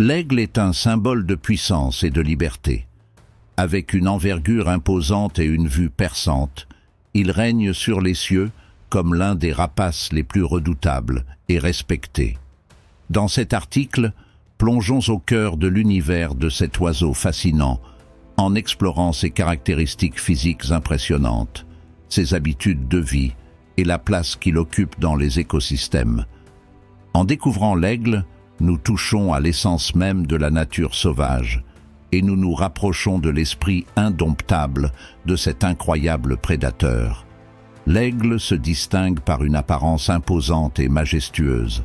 L'aigle est un symbole de puissance et de liberté. Avec une envergure imposante et une vue perçante, il règne sur les cieux comme l'un des rapaces les plus redoutables et respectés. Dans cet article, plongeons au cœur de l'univers de cet oiseau fascinant, en explorant ses caractéristiques physiques impressionnantes, ses habitudes de vie et la place qu'il occupe dans les écosystèmes. En découvrant l'aigle, nous touchons à l'essence même de la nature sauvage et nous nous rapprochons de l'esprit indomptable de cet incroyable prédateur. L'aigle se distingue par une apparence imposante et majestueuse.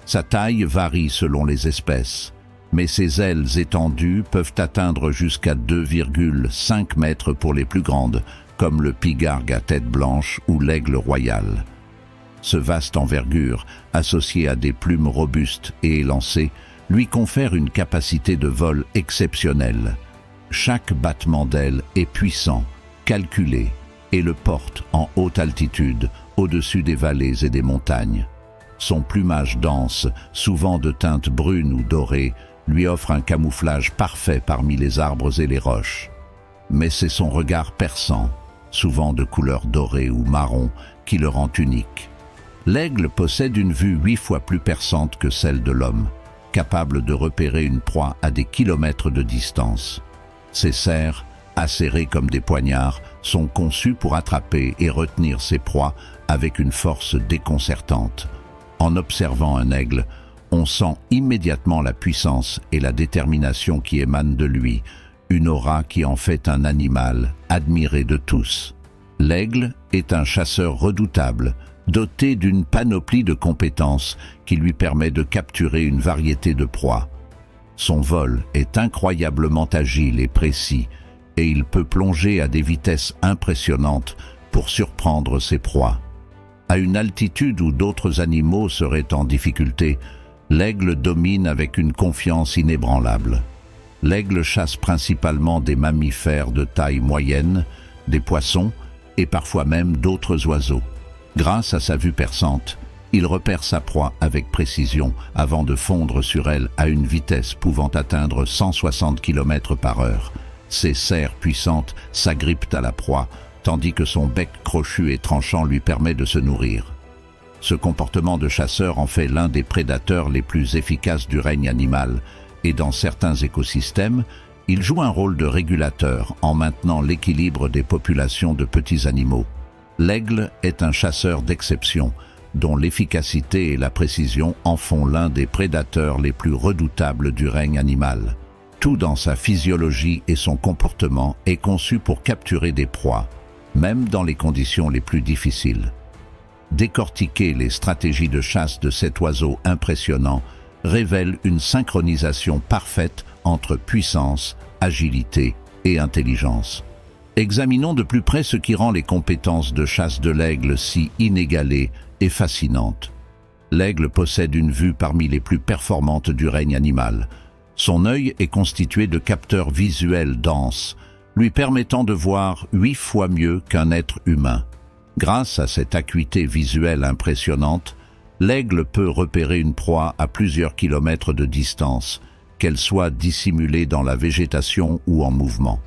Sa taille varie selon les espèces, mais ses ailes étendues peuvent atteindre jusqu'à 2,5 mètres pour les plus grandes, comme le pigargue à tête blanche ou l'aigle royal. Ce vaste envergure, associé à des plumes robustes et élancées, lui confère une capacité de vol exceptionnelle. Chaque battement d'aile est puissant, calculé, et le porte en haute altitude, au-dessus des vallées et des montagnes. Son plumage dense, souvent de teinte brune ou dorée, lui offre un camouflage parfait parmi les arbres et les roches. Mais c'est son regard perçant, souvent de couleur dorée ou marron, qui le rend unique. L'aigle possède une vue 8 fois plus perçante que celle de l'homme, capable de repérer une proie à des kilomètres de distance. Ses serres, acérées comme des poignards, sont conçues pour attraper et retenir ses proies avec une force déconcertante. En observant un aigle, on sent immédiatement la puissance et la détermination qui émanent de lui, une aura qui en fait un animal admiré de tous. L'aigle est un chasseur redoutable, doté d'une panoplie de compétences qui lui permet de capturer une variété de proies. Son vol est incroyablement agile et précis, et il peut plonger à des vitesses impressionnantes pour surprendre ses proies. À une altitude où d'autres animaux seraient en difficulté, l'aigle domine avec une confiance inébranlable. L'aigle chasse principalement des mammifères de taille moyenne, des poissons et parfois même d'autres oiseaux. Grâce à sa vue perçante, il repère sa proie avec précision avant de fondre sur elle à une vitesse pouvant atteindre 160 km/h. Ses serres puissantes s'agrippent à la proie, tandis que son bec crochu et tranchant lui permet de se nourrir. Ce comportement de chasseur en fait l'un des prédateurs les plus efficaces du règne animal, et dans certains écosystèmes, il joue un rôle de régulateur en maintenant l'équilibre des populations de petits animaux. L'aigle est un chasseur d'exception, dont l'efficacité et la précision en font l'un des prédateurs les plus redoutables du règne animal. Tout dans sa physiologie et son comportement est conçu pour capturer des proies, même dans les conditions les plus difficiles. Décortiquer les stratégies de chasse de cet oiseau impressionnant révèle une synchronisation parfaite entre puissance, agilité et intelligence. Examinons de plus près ce qui rend les compétences de chasse de l'aigle si inégalées et fascinantes. L'aigle possède une vue parmi les plus performantes du règne animal. Son œil est constitué de capteurs visuels denses, lui permettant de voir 8 fois mieux qu'un être humain. Grâce à cette acuité visuelle impressionnante, l'aigle peut repérer une proie à plusieurs kilomètres de distance, qu'elle soit dissimulée dans la végétation ou en mouvement.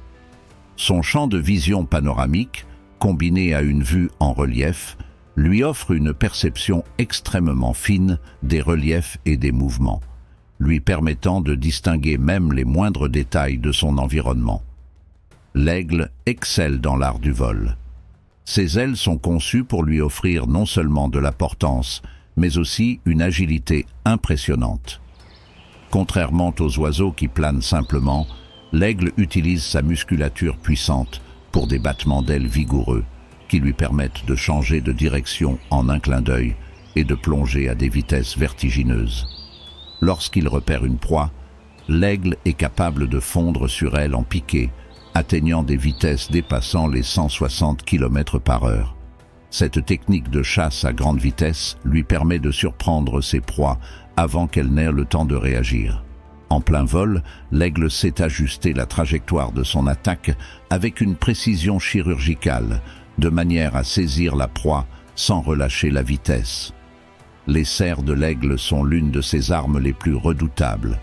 Son champ de vision panoramique, combiné à une vue en relief, lui offre une perception extrêmement fine des reliefs et des mouvements, lui permettant de distinguer même les moindres détails de son environnement. L'aigle excelle dans l'art du vol. Ses ailes sont conçues pour lui offrir non seulement de la portance, mais aussi une agilité impressionnante. Contrairement aux oiseaux qui planent simplement, l'aigle utilise sa musculature puissante pour des battements d'ailes vigoureux qui lui permettent de changer de direction en un clin d'œil et de plonger à des vitesses vertigineuses. Lorsqu'il repère une proie, l'aigle est capable de fondre sur elle en piqué, atteignant des vitesses dépassant les 160 km/h. Cette technique de chasse à grande vitesse lui permet de surprendre ses proies avant qu'elles n'aient le temps de réagir. En plein vol, l'aigle sait ajuster la trajectoire de son attaque avec une précision chirurgicale, de manière à saisir la proie sans relâcher la vitesse. Les serres de l'aigle sont l'une de ses armes les plus redoutables.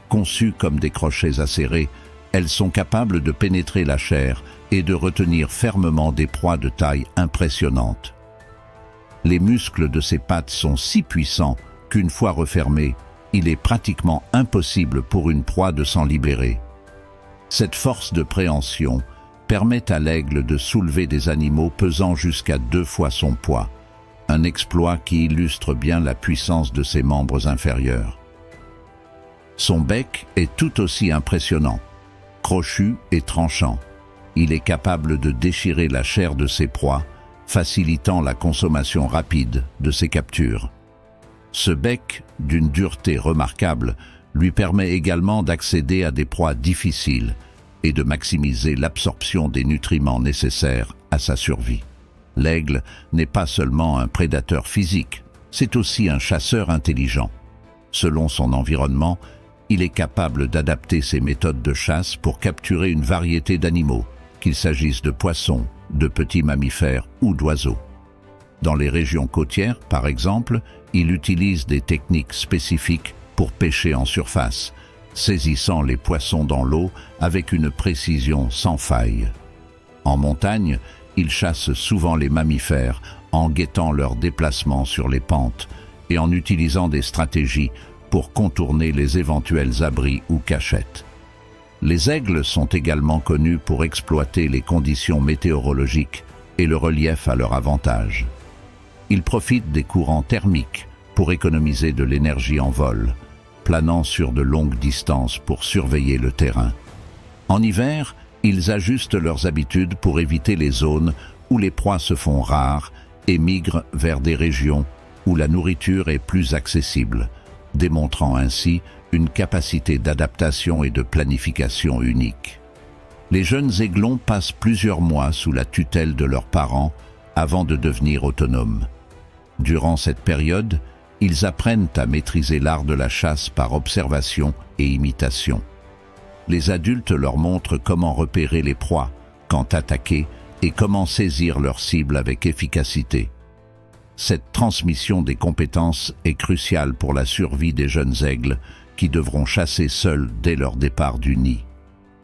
Conçues comme des crochets acérés, elles sont capables de pénétrer la chair et de retenir fermement des proies de taille impressionnante. Les muscles de ces pattes sont si puissants qu'une fois refermés, il est pratiquement impossible pour une proie de s'en libérer. Cette force de préhension permet à l'aigle de soulever des animaux pesant jusqu'à 2 fois son poids, un exploit qui illustre bien la puissance de ses membres inférieurs. Son bec est tout aussi impressionnant, crochu et tranchant. Il est capable de déchirer la chair de ses proies, facilitant la consommation rapide de ses captures. Ce bec, d'une dureté remarquable, lui permet également d'accéder à des proies difficiles et de maximiser l'absorption des nutriments nécessaires à sa survie. L'aigle n'est pas seulement un prédateur physique, c'est aussi un chasseur intelligent. Selon son environnement, il est capable d'adapter ses méthodes de chasse pour capturer une variété d'animaux, qu'il s'agisse de poissons, de petits mammifères ou d'oiseaux. Dans les régions côtières, par exemple, il utilise des techniques spécifiques pour pêcher en surface, saisissant les poissons dans l'eau avec une précision sans faille. En montagne, il chasse souvent les mammifères en guettant leurs déplacements sur les pentes et en utilisant des stratégies pour contourner les éventuels abris ou cachettes. Les aigles sont également connus pour exploiter les conditions météorologiques et le relief à leur avantage. Ils profitent des courants thermiques pour économiser de l'énergie en vol, planant sur de longues distances pour surveiller le terrain. En hiver, ils ajustent leurs habitudes pour éviter les zones où les proies se font rares et migrent vers des régions où la nourriture est plus accessible, démontrant ainsi une capacité d'adaptation et de planification unique. Les jeunes aiglons passent plusieurs mois sous la tutelle de leurs parents avant de devenir autonomes. Durant cette période, ils apprennent à maîtriser l'art de la chasse par observation et imitation. Les adultes leur montrent comment repérer les proies, quand attaquer et comment saisir leur cible avec efficacité. Cette transmission des compétences est cruciale pour la survie des jeunes aigles qui devront chasser seuls dès leur départ du nid.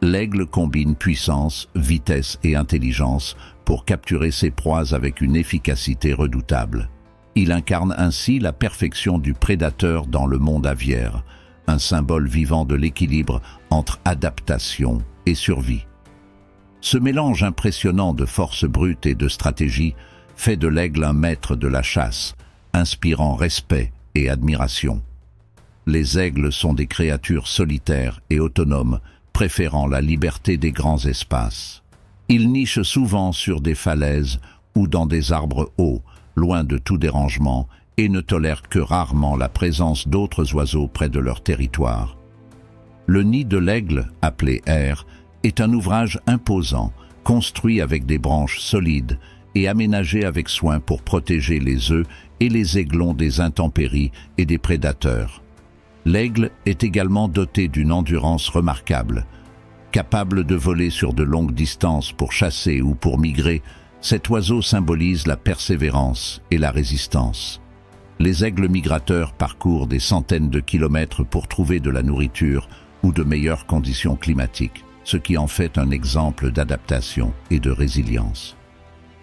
L'aigle combine puissance, vitesse et intelligence pour capturer ses proies avec une efficacité redoutable. Il incarne ainsi la perfection du prédateur dans le monde aviaire, un symbole vivant de l'équilibre entre adaptation et survie. Ce mélange impressionnant de force brute et de stratégie fait de l'aigle un maître de la chasse, inspirant respect et admiration. Les aigles sont des créatures solitaires et autonomes, préférant la liberté des grands espaces. Ils nichent souvent sur des falaises ou dans des arbres hauts, loin de tout dérangement, et ne tolèrent que rarement la présence d'autres oiseaux près de leur territoire. Le nid de l'aigle, appelé aire, est un ouvrage imposant, construit avec des branches solides et aménagé avec soin pour protéger les œufs et les aiglons des intempéries et des prédateurs. L'aigle est également doté d'une endurance remarquable. Capable de voler sur de longues distances pour chasser ou pour migrer, cet oiseau symbolise la persévérance et la résistance. Les aigles migrateurs parcourent des centaines de kilomètres pour trouver de la nourriture ou de meilleures conditions climatiques, ce qui en fait un exemple d'adaptation et de résilience.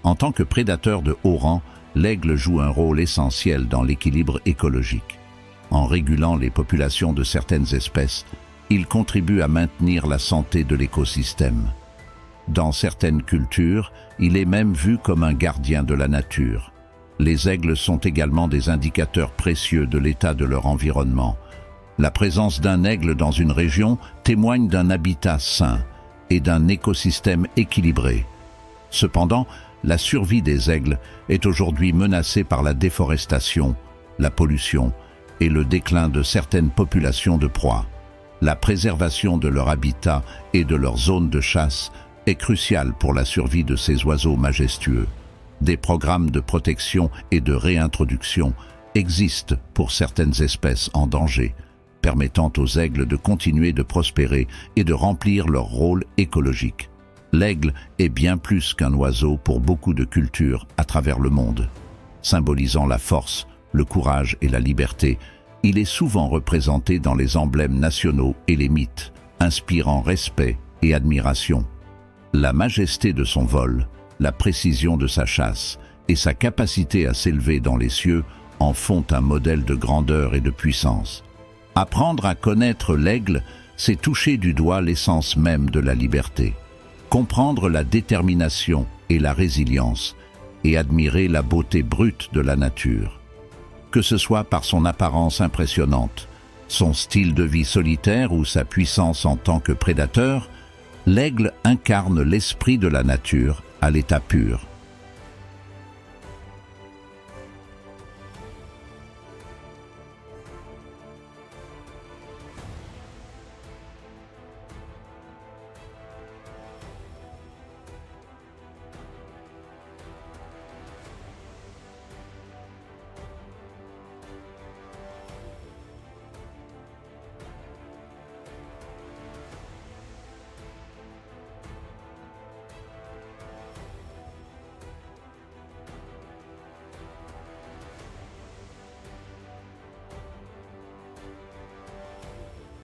En tant que prédateur de haut rang, l'aigle joue un rôle essentiel dans l'équilibre écologique. En régulant les populations de certaines espèces, il contribue à maintenir la santé de l'écosystème. Dans certaines cultures, il est même vu comme un gardien de la nature. Les aigles sont également des indicateurs précieux de l'état de leur environnement. La présence d'un aigle dans une région témoigne d'un habitat sain et d'un écosystème équilibré. Cependant, la survie des aigles est aujourd'hui menacée par la déforestation, la pollution et le déclin de certaines populations de proies. La préservation de leur habitat et de leur zone de chasse est cruciale pour la survie de ces oiseaux majestueux. Des programmes de protection et de réintroduction existent pour certaines espèces en danger, permettant aux aigles de continuer de prospérer et de remplir leur rôle écologique. L'aigle est bien plus qu'un oiseau pour beaucoup de cultures à travers le monde. Symbolisant la force, le courage et la liberté, Il est souvent représenté dans les emblèmes nationaux et les mythes, inspirant respect et admiration. La majesté de son vol, la précision de sa chasse et sa capacité à s'élever dans les cieux en font un modèle de grandeur et de puissance. Apprendre à connaître l'aigle, c'est toucher du doigt l'essence même de la liberté. Comprendre la détermination et la résilience, et admirer la beauté brute de la nature. Que ce soit par son apparence impressionnante, son style de vie solitaire ou sa puissance en tant que prédateur, l'aigle incarne l'esprit de la nature à l'état pur.